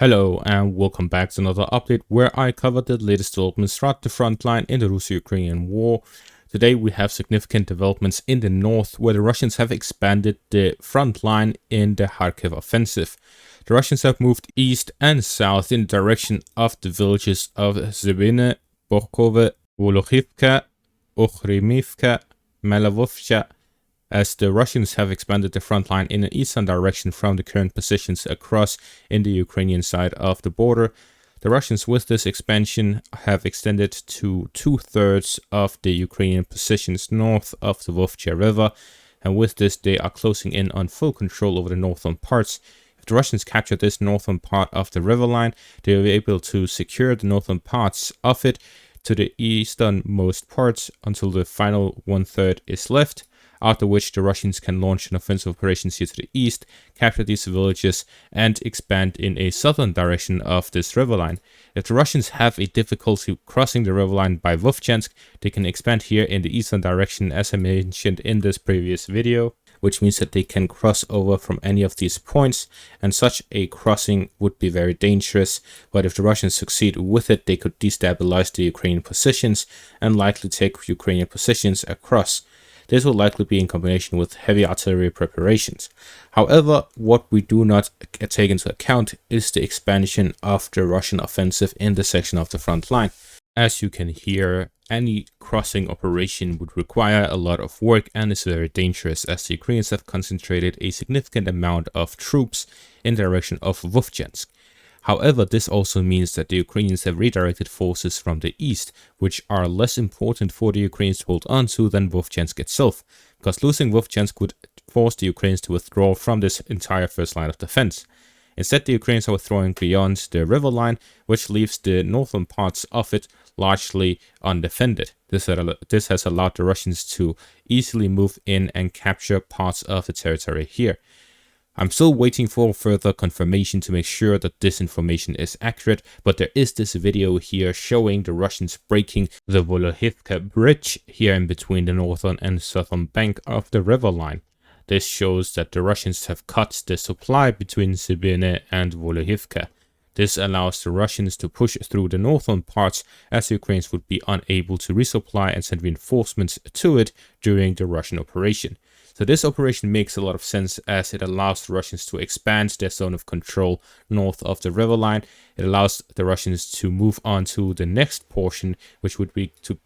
Hello and welcome back to another update where I cover the latest developments throughout the front line in the Russo-Ukrainian war. Today we have significant developments in the north where the Russians have expanded the front line in the Kharkiv offensive. The Russians have moved east and south in the direction of the villages of Zybine, Bakhmut, Volokhivka, Okhrimivka, Malavovcha, as the Russians have expanded the front line in an eastern direction from the current positions across in the Ukrainian side of the border. The Russians with this expansion have extended to 2/3 of the Ukrainian positions north of the Vovcha River, and with this they are closing in on full control over the northern parts. If the Russians capture this northern part of the river line, they will be able to secure the northern parts of it to the easternmost parts until the final 1/3 is left, after which the Russians can launch an offensive operations here to the east, capture these villages, and expand in a southern direction of this river line. If the Russians have a difficulty crossing the river line by Vovchansk, they can expand here in the eastern direction as I mentioned in this previous video, which means that they can cross over from any of these points, and such a crossing would be very dangerous, but if the Russians succeed with it, they could destabilize the Ukrainian positions and likely take Ukrainian positions across. This will likely be in combination with heavy artillery preparations. However, what we do not take into account is the expansion of the Russian offensive in this section of the front line. As you can hear, any crossing operation would require a lot of work and is very dangerous, as the Ukrainians have concentrated a significant amount of troops in the direction of Vovchansk. However, this also means that the Ukrainians have redirected forces from the east, which are less important for the Ukrainians to hold on to than Vovchansk itself, because losing Vovchansk would force the Ukrainians to withdraw from this entire first line of defense. Instead, the Ukrainians are withdrawing beyond the river line, which leaves the northern parts of it largely undefended. This has allowed the Russians to easily move in and capture parts of the territory here. I'm still waiting for further confirmation to make sure that this information is accurate, but there is this video here showing the Russians breaking the Volokhivka bridge here in between the northern and southern bank of the river line. This shows that the Russians have cut the supply between Zybine and Volokhivka. This allows the Russians to push through the northern parts, as the Ukrainians would be unable to resupply and send reinforcements to it during the Russian operation. So this operation makes a lot of sense, as it allows the Russians to expand their zone of control north of the river line. It allows the Russians to move on to the next portion, which would be to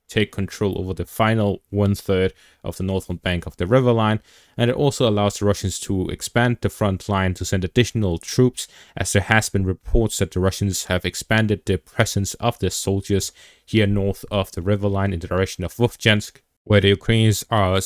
take control over the final 1/3 of the northern bank of the river line. And it also allows the Russians to expand the front line to send additional troops, as there has been reports that the Russians have expanded the presence of their soldiers here north of the river line in the direction of Vovchansk, where the Ukrainians are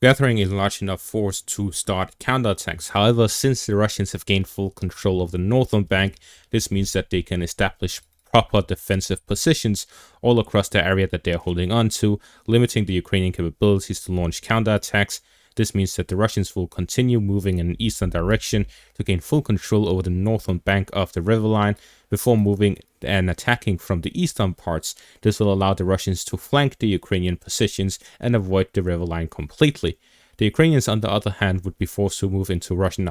gathering a large enough force to start counterattacks. However, since the Russians have gained full control of the northern bank, this means that they can establish proper defensive positions all across the area that they are holding on to, limiting the Ukrainian capabilities to launch counterattacks. This means that the Russians will continue moving in an eastern direction to gain full control over the northern bank of the river line before moving and attacking from the eastern parts. This will allow the Russians to flank the Ukrainian positions and avoid the river line completely. The Ukrainians, on the other hand, would be forced to move into Russian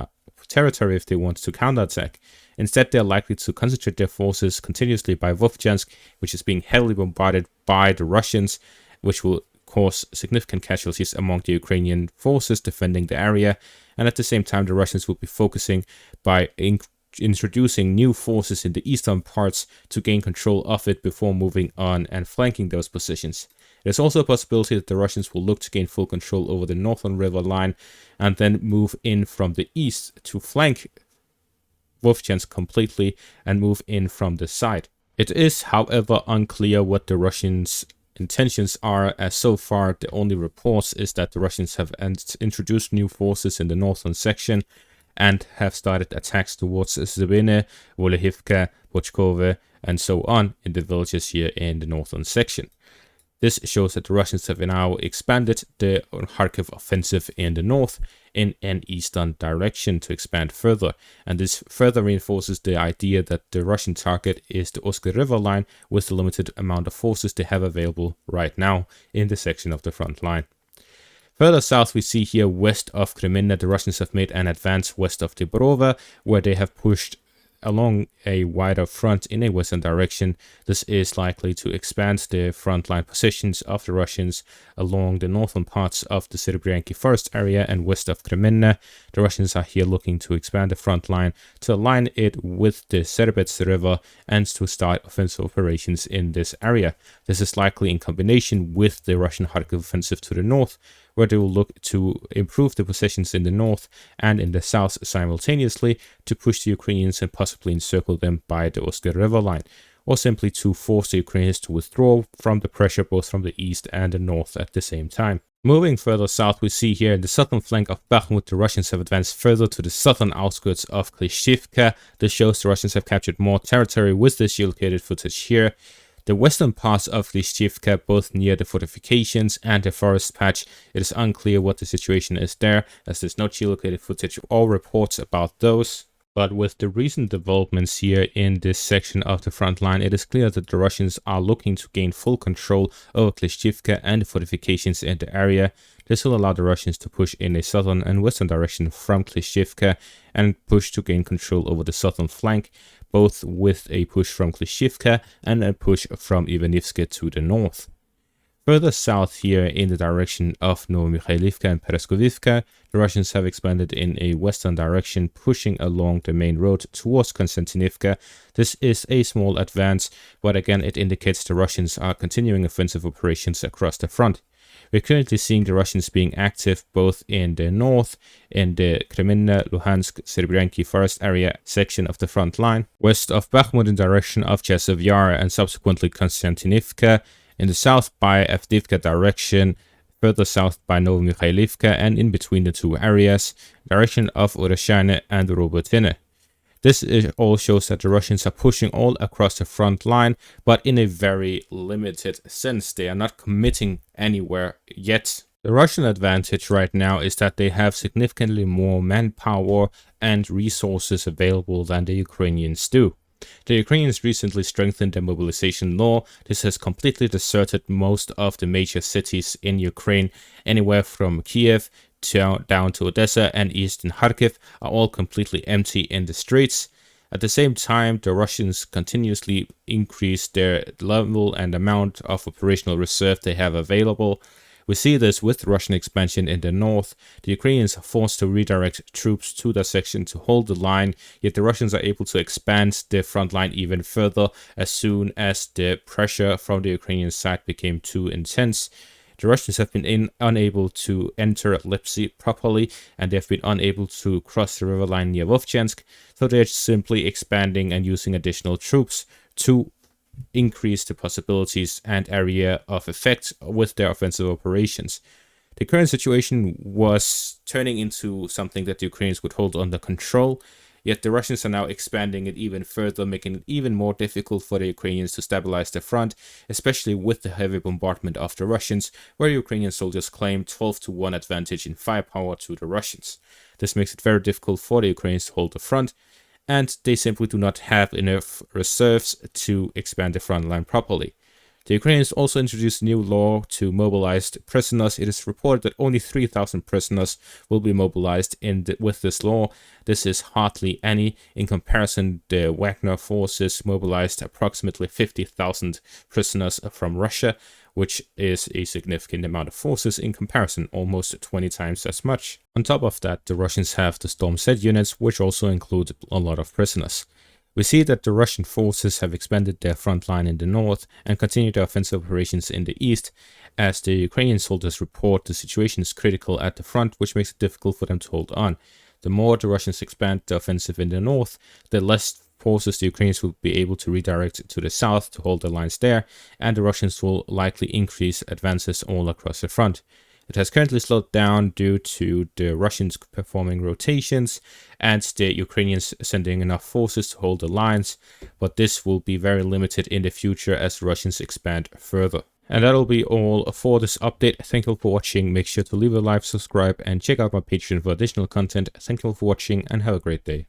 territory if they want to counterattack. Instead, they are likely to concentrate their forces continuously by Vovchansk, which is being heavily bombarded by the Russians, which will cause significant casualties among the Ukrainian forces defending the area. And at the same time, the Russians will be focusing by introducing new forces in the eastern parts to gain control of it before moving on and flanking those positions. There's also a possibility that the Russians will look to gain full control over the northern river line and then move in from the east to flank Vovchansk completely and move in from the side. It is, however, unclear what the Russians' intentions are, as so far the only reports is that the Russians have introduced new forces in the northern section and have started attacks towards Zybine, Volokhivka, Bochkove, and so on in the villages here in the northern section. This shows that the Russians have now expanded the Kharkiv offensive in the north in an eastern direction to expand further, and this further reinforces the idea that the Russian target is the Oskar River line with the limited amount of forces they have available right now in the section of the front line. Further south, we see here west of Kmina, the Russians have made an advance west of Dibrovo, where they have pushed along a wider front in a western direction. This is likely to expand the frontline positions of the Russians along the northern parts of the Serebrenki forest area and west of Kmina. The Russians are here looking to expand the front line to align it with the Serebets River and to start offensive operations in this area. This is likely in combination with the Russian Kharkiv offensive to the north, where they will look to improve the positions in the north and in the south simultaneously to push the Ukrainians and possibly encircle them by the Oskar River line, or simply to force the Ukrainians to withdraw from the pressure both from the east and the north at the same time. Moving further south, we see here in the southern flank of Bakhmut, the Russians have advanced further to the southern outskirts of Klishchivka. This shows the Russians have captured more territory with this geolocated footage here. The western parts of Klishchivka, both near the fortifications and the forest patch, it is unclear what the situation is there, as there's no geolocated footage or reports about those. But with the recent developments here in this section of the front line, it is clear that the Russians are looking to gain full control over Klishchivka and the fortifications in the area. This will allow the Russians to push in a southern and western direction from Klishchivka and push to gain control over the southern flank, both with a push from Klishchivka and a push from Ivanivske to the north. Further south here in the direction of Novomikhailivka and Pereskovivka, the Russians have expanded in a western direction, pushing along the main road towards Konstantinivka. This is a small advance, but again it indicates the Russians are continuing offensive operations across the front. We're currently seeing the Russians being active both in the north, in the Kmina, Luhansk, Serebrenki forest area section of the front line, west of Bakhmut in direction of Chasiv Yar and subsequently Konstantinivka, in the south by Avdiivka direction, further south by Novomikhailivka, and in between the two areas, direction of Urashane and Robotyne. This all shows that the Russians are pushing all across the front line, but in a very limited sense. They are not committing anywhere yet. The Russian advantage right now is that they have significantly more manpower and resources available than the Ukrainians do. The Ukrainians recently strengthened their mobilization law. This has completely deserted most of the major cities in Ukraine, anywhere from Kiev down to Odessa and eastern Kharkiv are all completely empty in the streets. At the same time, the Russians continuously increase their level and amount of operational reserve they have available. We see this with the Russian expansion in the north. The Ukrainians are forced to redirect troops to that section to hold the line, yet the Russians are able to expand their front line even further as soon as the pressure from the Ukrainian side became too intense. The Russians have been unable to enter Lipsy properly, and they have been unable to cross the river line near Vovchansk, so they're simply expanding and using additional troops to increase the possibilities and area of effect with their offensive operations. The current situation was turning into something that the Ukrainians would hold under control, yet the Russians are now expanding it even further, making it even more difficult for the Ukrainians to stabilize the front, especially with the heavy bombardment of the Russians, where Ukrainian soldiers claim 12-1 advantage in firepower to the Russians. This makes it very difficult for the Ukrainians to hold the front, and they simply do not have enough reserves to expand the front line properly. The Ukrainians also introduced a new law to mobilize prisoners. It is reported that only 3,000 prisoners will be mobilized with this law. This is hardly any. In comparison, the Wagner forces mobilized approximately 50,000 prisoners from Russia, which is a significant amount of forces in comparison, almost 20 times as much. On top of that, the Russians have the Storm Z units, which also include a lot of prisoners. We see that the Russian forces have expanded their front line in the north and continue their offensive operations in the east. As the Ukrainian soldiers report, the situation is critical at the front, which makes it difficult for them to hold on. The more the Russians expand the offensive in the north, the less forces the Ukrainians will be able to redirect to the south to hold their lines there, and the Russians will likely increase advances all across the front. It has currently slowed down due to the Russians performing rotations and the Ukrainians sending enough forces to hold the lines, but this will be very limited in the future as the Russians expand further. And that'll be all for this update. Thank you for watching. Make sure to leave a like, subscribe, and check out my Patreon for additional content. Thank you for watching and have a great day.